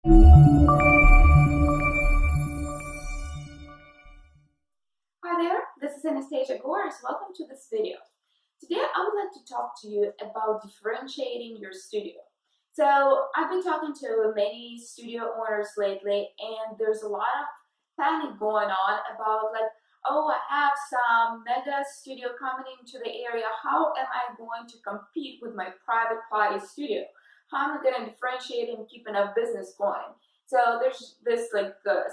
Hi there, this is Anastasia Gores. Welcome to this video. Today I would like to talk to you about differentiating your studio. So I've been talking to many studio owners lately, and there's a lot of panic going on about oh, I have some mega studio coming into the area. How am I going to compete with my private Pilates studio? How am I going to differentiate and keep enough business going? So there's this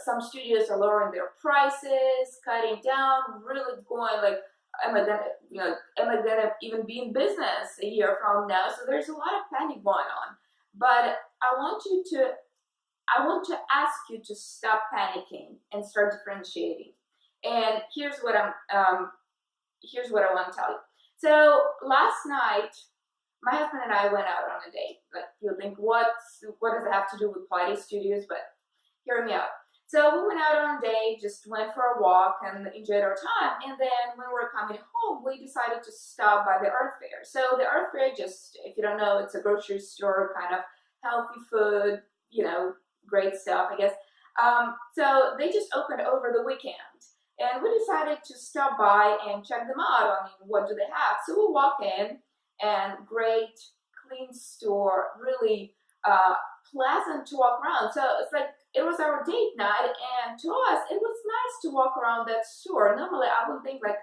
some studios are lowering their prices, cutting down, really going am I gonna even be in business a year from now? So there's a lot of panic going on. But I want to ask you to stop panicking and start differentiating. And here's what I want to tell you. So last night, my husband and I went out on a date. You'll think, what does it have to do with Pilates studios? But hear me out. So we went out on a date, just went for a walk and enjoyed our time. And then when we were coming home, we decided to stop by the Earth Fair. So the Earth Fair, just if you don't know, it's a grocery store, kind of healthy food, great stuff, I guess. So they just opened over the weekend. And we decided to stop by and check them out. I mean, what do they have? So we walk in, and great, clean store, really pleasant to walk around. So it's like it was our date night, and to us, it was nice to walk around that store. Normally, I would think like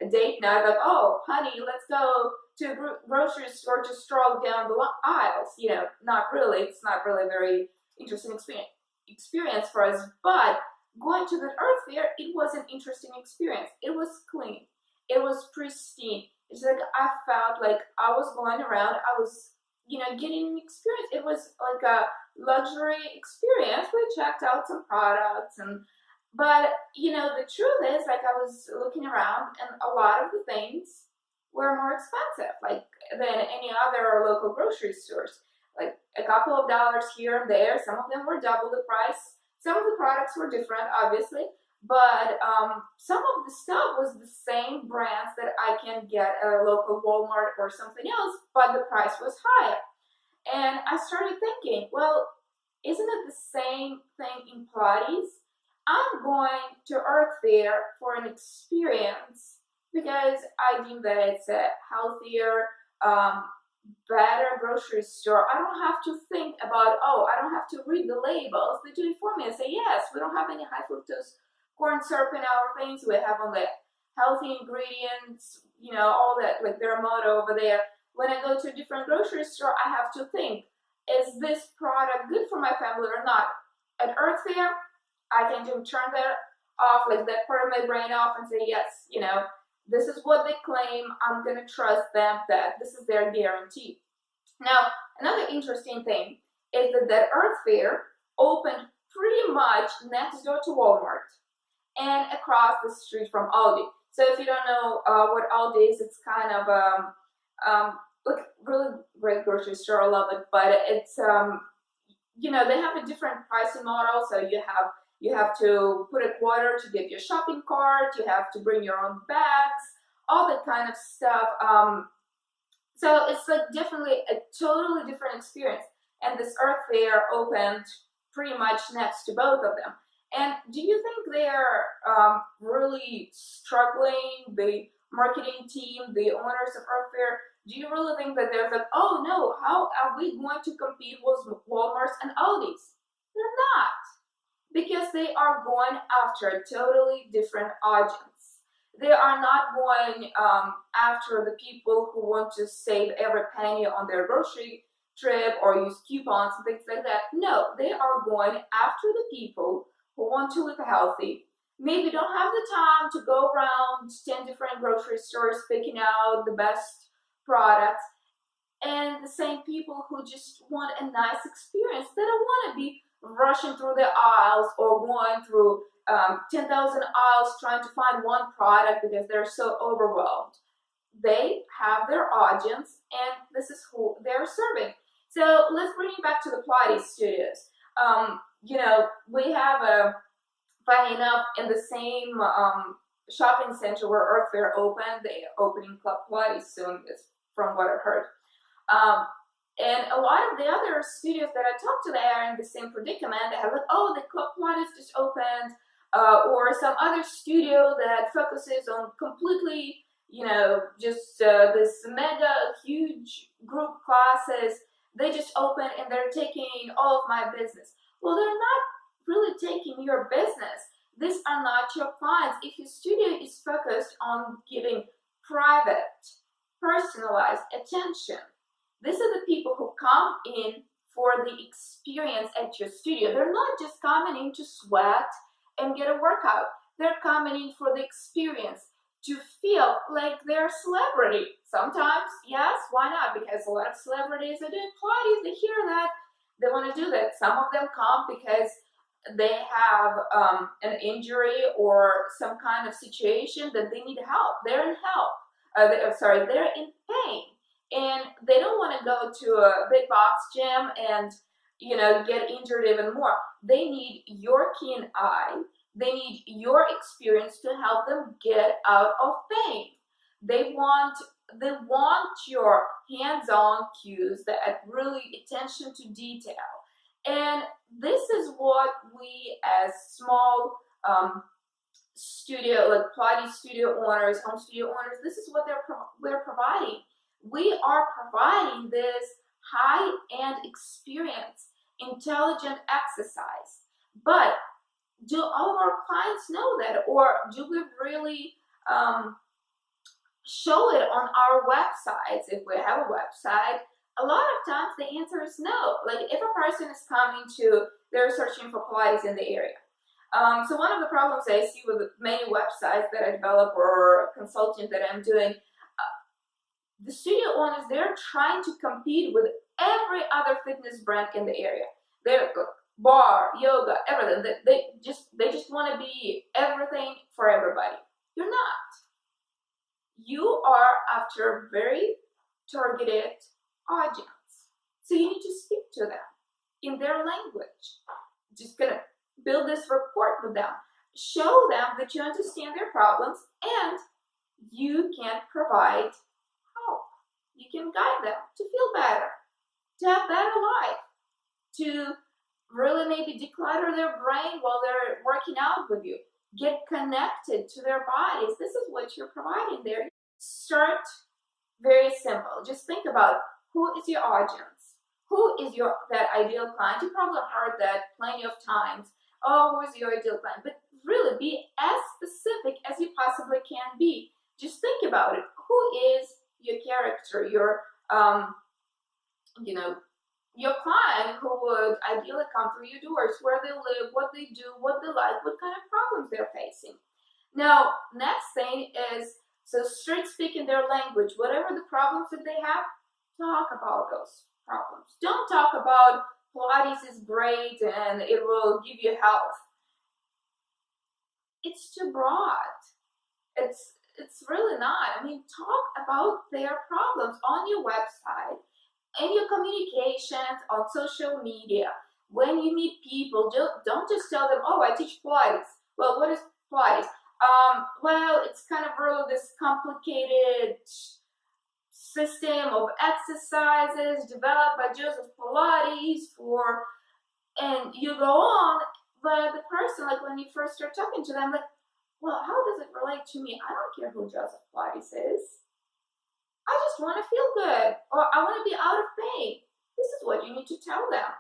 a date night, like, oh, honey, let's go to a grocery store to stroll down the aisles. Not really. It's not really a very interesting experience for us. But going to the Earth Fair, it was an interesting experience. It was clean. It was pristine. It's like I felt like I was going around, I was, getting an experience. It was like a luxury experience. We checked out some products, but the truth is, I was looking around, and a lot of the things were more expensive, than any other local grocery stores. Like a couple of dollars here and there. Some of them were double the price. Some of the products were different, obviously. But some of the stuff was the same brands that I can get at a local Walmart or something else, but the price was higher. And I started thinking, well, isn't it the same thing in Pilates? I'm going to Earth Fair for an experience because I deem that it's a healthier, better grocery store. I don't have to think about, I don't have to read the labels. They do it for me and say, yes, we don't have any high fructose corn syrup in our things. We have on the healthy ingredients, all that, like their motto over there. When I go to a different grocery store, I have to think, is this product good for my family or not? At Earth Fair, I can just turn that off, like that part of my brain off, and say, yes, this is what they claim. I'm going to trust them that this is their guarantee. Now, another interesting thing is that Earth Fair opened pretty much next door to Walmart and across the street from Aldi. So if you don't know what Aldi is, it's kind of really great grocery store. I love it, but it's they have a different pricing model. So you have to put a quarter to get your shopping cart. You have to bring your own bags, all that kind of stuff. So it's definitely a totally different experience. And this Earth Fair opened pretty much next to both of them. And do you think they're really struggling, the marketing team, the owners of Earth Fair? Do you really think that they're like, oh no, how are we going to compete with Walmarts and Aldi's? They're not, because they are going after a totally different audience. They are not going after the people who want to save every penny on their grocery trip or use coupons and things like that. No, they are going after the people who want to live healthy, maybe don't have the time to go around 10 different grocery stores picking out the best products, and the same people who just want a nice experience. They don't want to be rushing through the aisles or going through 10,000 aisles trying to find one product because they're so overwhelmed. They have their audience, and this is who they're serving. So let's bring it back to the Pilates studios. We have funny enough, in the same shopping center where Earth Fair opened, they're opening Club Pilates soon, from what I heard. And a lot of the other studios that I talk to, they are in the same predicament. They have like, oh, the club Pilates just opened, or some other studio that focuses on completely, just this mega huge group classes. They just open and they're taking all of my business. Well, they're not really taking your business. These are not your clients. If your studio is focused on giving private, personalized attention, these are the people who come in for the experience at your studio. They're not just coming in to sweat and get a workout. They're coming in for the experience, to feel like they're a celebrity. Sometimes, yes, why not? Because a lot of celebrities are doing Pilates, they hear that, they want to do that. Some of them come because they have an injury or some kind of situation that they need help. They're in they're in pain. And they don't want to go to a big box gym and, get injured even more. They need your keen eye. They need your experience to help them get out of pain. They want your hands-on cues, that really attention to detail. And this is what we as small studio, like Pilates studio owners, home studio owners, this is what we're providing. We are providing this high-end experience, intelligent exercise. But do all of our clients know that, or do we really show it on our websites? If we have a website, a lot of times the answer is no. Like if a person is coming they're searching for Pilates in the area. So one of the problems I see with many websites that I develop or consulting that I'm doing, the studio owners, they're trying to compete with every other fitness brand in the area. They're bar, yoga, everything. They just want to be everything for everybody. You're not. You are after a very targeted audience. So you need to speak to them in their language. Just gonna build this rapport with them. Show them that you understand their problems and you can provide help. You can guide them to feel better, to have better life, to really maybe declutter their brain while they're working out with you. Get connected to their bodies. This is what you're providing there. Start very simple. Just think about who is your audience. Who is that ideal client? You probably heard that plenty of times. Oh, who is your ideal client? But really be as specific as you possibly can be. Just think about it. Who is your character, your client who would ideally come through your doors, where they live, what they do, what they like, what kind of problems they're facing. Now, next thing is, so start speaking their language. Whatever the problems that they have, talk about those problems. Don't talk about Pilates is great and it will give you health. It's too broad. It's really not. I mean, talk about their problems on your website, in your communications, on social media. When you meet people, don't just tell them, oh, I teach Pilates. Well, what is Pilates? Well, it's kind of really this complicated system of exercises developed by Joseph Pilates and you go on, but the person, like when you first start talking to them, like, well, how does it relate to me? I don't care who Joseph Pilates is. I just want to feel good, or I want to be out of pain. This is what you need to tell them.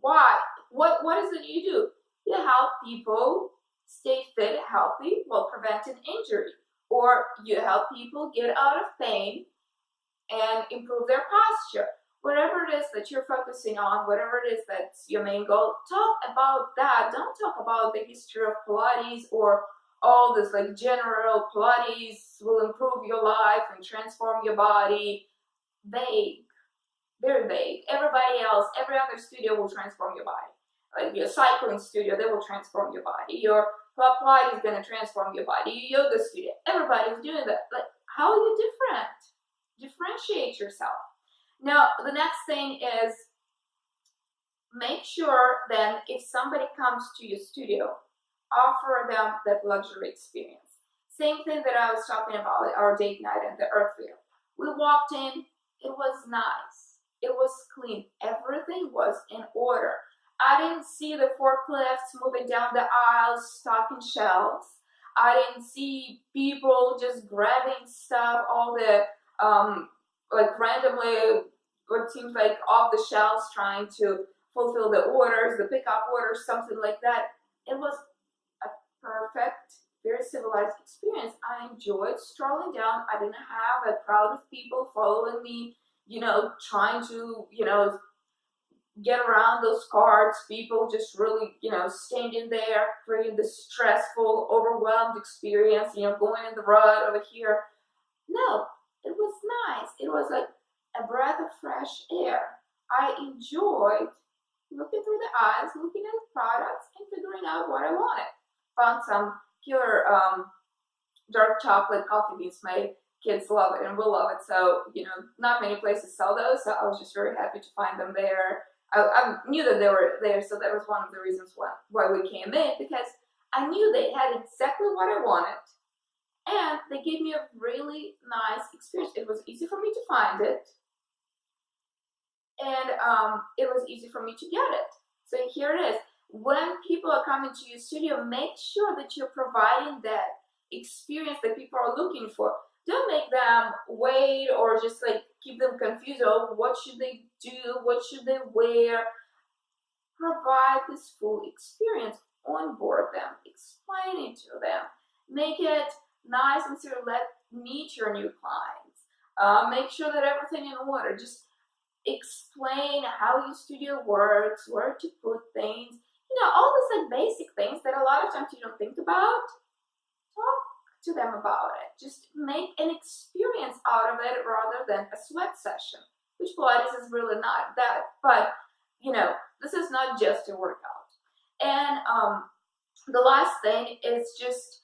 Why? What is it you do? You help people stay fit, healthy, while preventing injury. Or you help people get out of pain and improve their posture. Whatever it is that you're focusing on, whatever it is that's your main goal, talk about that. Don't talk about the history of Pilates or all this like general Pilates will improve your life and transform your body. Vague. Very vague. Everybody else, every other studio will transform your body. Like your cycling studio, they will transform your body. Your Pilates is going to transform your body. Your yoga studio, everybody's doing that. Like, how are you different? Differentiate yourself. Now, the next thing is make sure then if somebody comes to your studio, offer them that luxury experience. Same thing that I was talking about, our date night at the Earth Fair. We walked in, it was nice. It was clean. Everything was in order. I didn't see the forklifts moving down the aisles, stocking shelves. I didn't see people just grabbing stuff, all the like randomly, what seems like off the shelves, trying to fulfill the orders, the pickup orders, something like that. It was a perfect, very civilized experience. I enjoyed strolling down. I didn't have a crowd of people following me, trying to, get around those carts. People just really, standing there, creating this stressful, overwhelmed experience, going in the rut over here. No, it was nice. It was like a breath of fresh air. I enjoyed looking through the aisles, looking at the products, and figuring out what I wanted. Found some killer dark chocolate coffee beans. My kids love it and will love it. So, not many places sell those. So I was just very happy to find them there. I knew that they were there, so that was one of the reasons why we came in, because I knew they had exactly what I wanted, and they gave me a really nice experience. It was easy for me to find it, and it was easy for me to get it. So here it is. When people are coming to your studio, make sure that you're providing that experience that people are looking for. Don't make them wait or just like keep them confused. Oh, what should they do? What should they wear? Provide this full experience. Onboard them. Explain it to them. Make it nice and sort of meet your new clients. Make sure that everything in order. Just explain how your studio works, where to put things. All these like basic things that a lot of times you don't think about. Talk to them about it. Just make an experience out of it rather than a sweat session, which Pilates is really not that. But this is not just a workout. And the last thing is just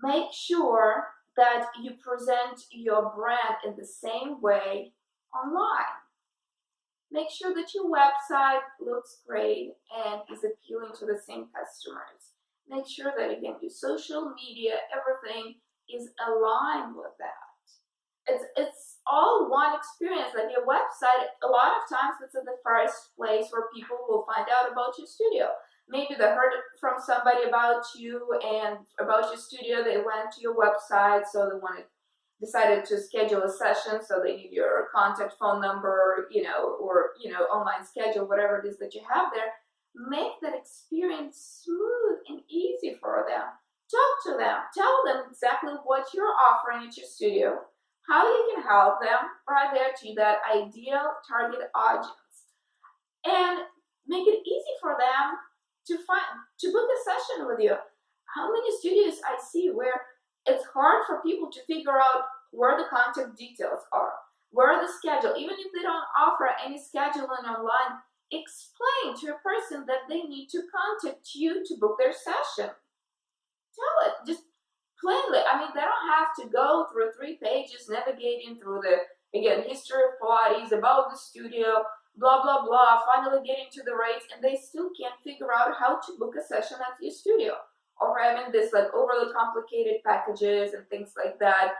make sure that you present your brand in the same way online. Make sure that your website looks great and is appealing to the same customers. Make sure that, again, your social media, everything is aligned with that. It's all one experience. Like your website, a lot of times it's in the first place where people will find out about your studio. Maybe they heard from somebody about you and about your studio. They went to your website, so they decided to schedule a session, so they need your contact phone number, or online schedule, whatever it is that you have there. Make that experience smooth and easy for them. Talk to them. Tell them exactly what you're offering at your studio, how you can help them right there to that ideal target audience, and make it easy for them to book a session with you. How many studios I see where it's hard for people to figure out where the contact details are, where the schedule, even if they don't offer any scheduling online. Explain to a person that they need to contact you to book their session. Tell it, just plainly. They don't have to go through 3 pages navigating through the, again, history of Pilates, about the studio, blah, blah, blah, finally getting to the rates, and they still can't figure out how to book a session at your studio, or having this like overly complicated packages and things like that.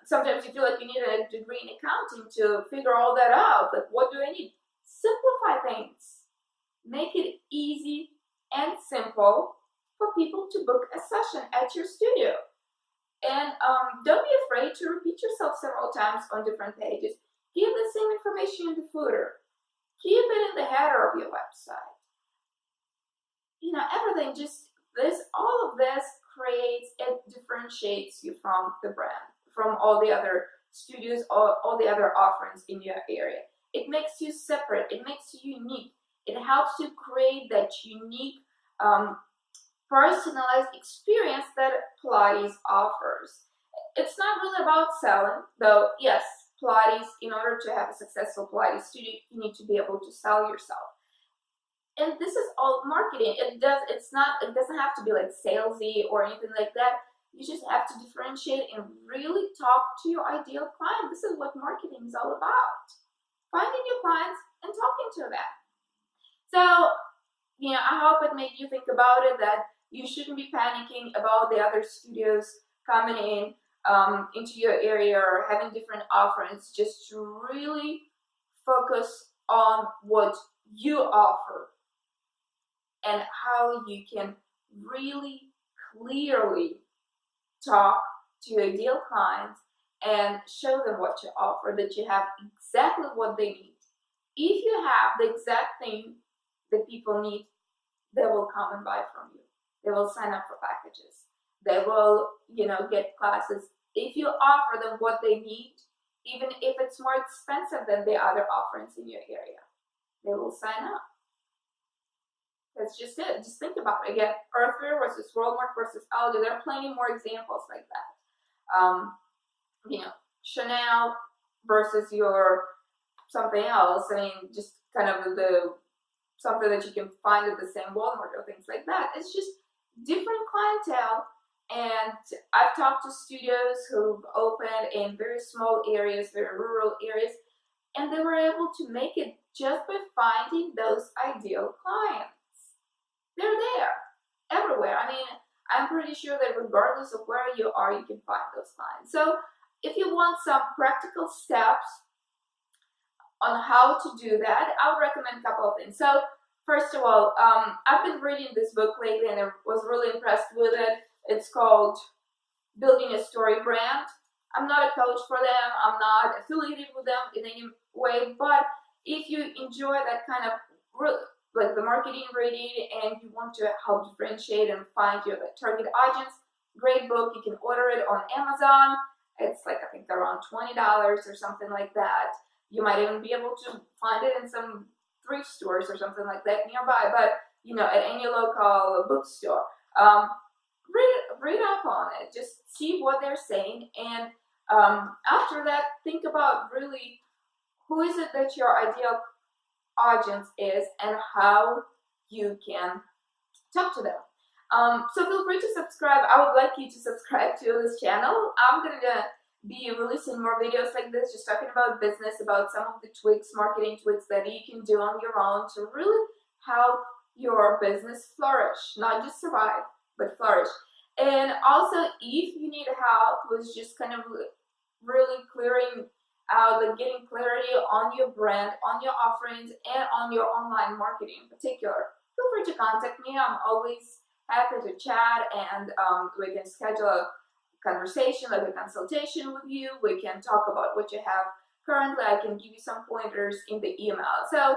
Sometimes you feel like you need a degree in accounting to figure all that out. Like, what do I need? Simplify things. Make it easy and simple for people to book a session at your studio. And don't be afraid to repeat yourself several times on different pages. Give the same information in the footer. Keep it in the header of your website. Everything, all of this creates, it differentiates you from the brand, from all the other studios, all the other offerings in your area. It makes you separate. It makes you unique. It helps you create that unique, personalized experience that Pilates offers. It's not really about selling, though. Yes, Pilates, in order to have a successful Pilates studio, you need to be able to sell yourself. And this is all marketing. It doesn't have to be like salesy or anything like that. You just have to differentiate and really talk to your ideal client. This is what marketing is all about. Finding your clients and talking to them. So, I hope it made you think about it, that you shouldn't be panicking about the other studios coming in. into your area or having different offerings, just to really focus on what you offer and how you can really clearly talk to your ideal clients and show them what you offer, that you have exactly what they need. If you have the exact thing that people need, they will come and buy from you. They will sign up for packages. They will, get classes. If you offer them what they need, even if it's more expensive than the other offerings in your area, they will sign up. That's just it. Just think about it. Again, Earthwear versus Walmart versus Aldi. There are plenty more examples like that. Chanel versus your something else. I mean, just kind of something that you can find at the same Walmart or things like that. It's just different clientele. And I've talked to studios who've opened in very small areas, very rural areas, and they were able to make it just by finding those ideal clients. They're there everywhere. I mean, I'm pretty sure that regardless of where you are, you can find those clients. So if you want some practical steps on how to do that, I would recommend a couple of things. So first of all, I've been reading this book lately and I was really impressed with it. It's called Building a Story Brand. I'm not a coach for them. I'm not affiliated with them in any way, but if you enjoy that kind of like the marketing reading and you want to help differentiate and find your target audience, great book. You can order it on Amazon. It's like, I think around $20 or something like that. You might even be able to find it in some thrift stores or something like that nearby, but at any local bookstore. Read up on it, just see what they're saying, and after that, think about really who is it that your ideal audience is and how you can talk to them. So feel free to subscribe. I would like you to subscribe to this channel. I'm gonna be releasing more videos like this, just talking about business, about some of the tweaks, marketing tweaks that you can do on your own to really help your business flourish, not just survive, but flourish. And also, if you need help with just kind of really clearing out, like getting clarity on your brand, on your offerings, and on your online marketing in particular, feel free to contact me. I'm always happy to chat, and we can schedule a conversation, like a consultation with you. We can talk about what you have currently. I can give you some pointers in the email. So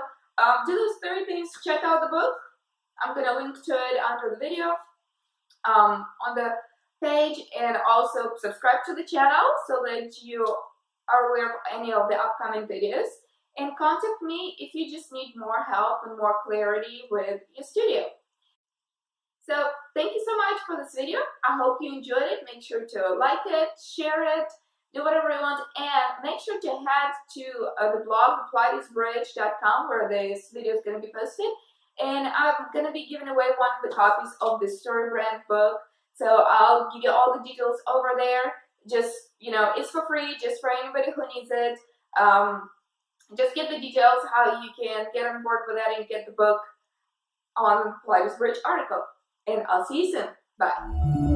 do those 3 things. Check out the book. I'm going to link to it under the video on the page, and also subscribe to the channel so that you are aware of any of the upcoming videos, and contact me if you just need more help and more clarity with your studio. So thank you so much for this video. I hope you enjoyed it. Make sure to like it, share it, do whatever you want, and make sure to head to the blog, pilatesbridge.com, where this video is going to be posted. And I'm going to be giving away one of the copies of the Story Brand book. So I'll give you all the details over there. Just, it's for free, just for anybody who needs it. Just get the details, how you can get on board with that and get the book on Pilates Bridge article. And I'll see you soon. Bye.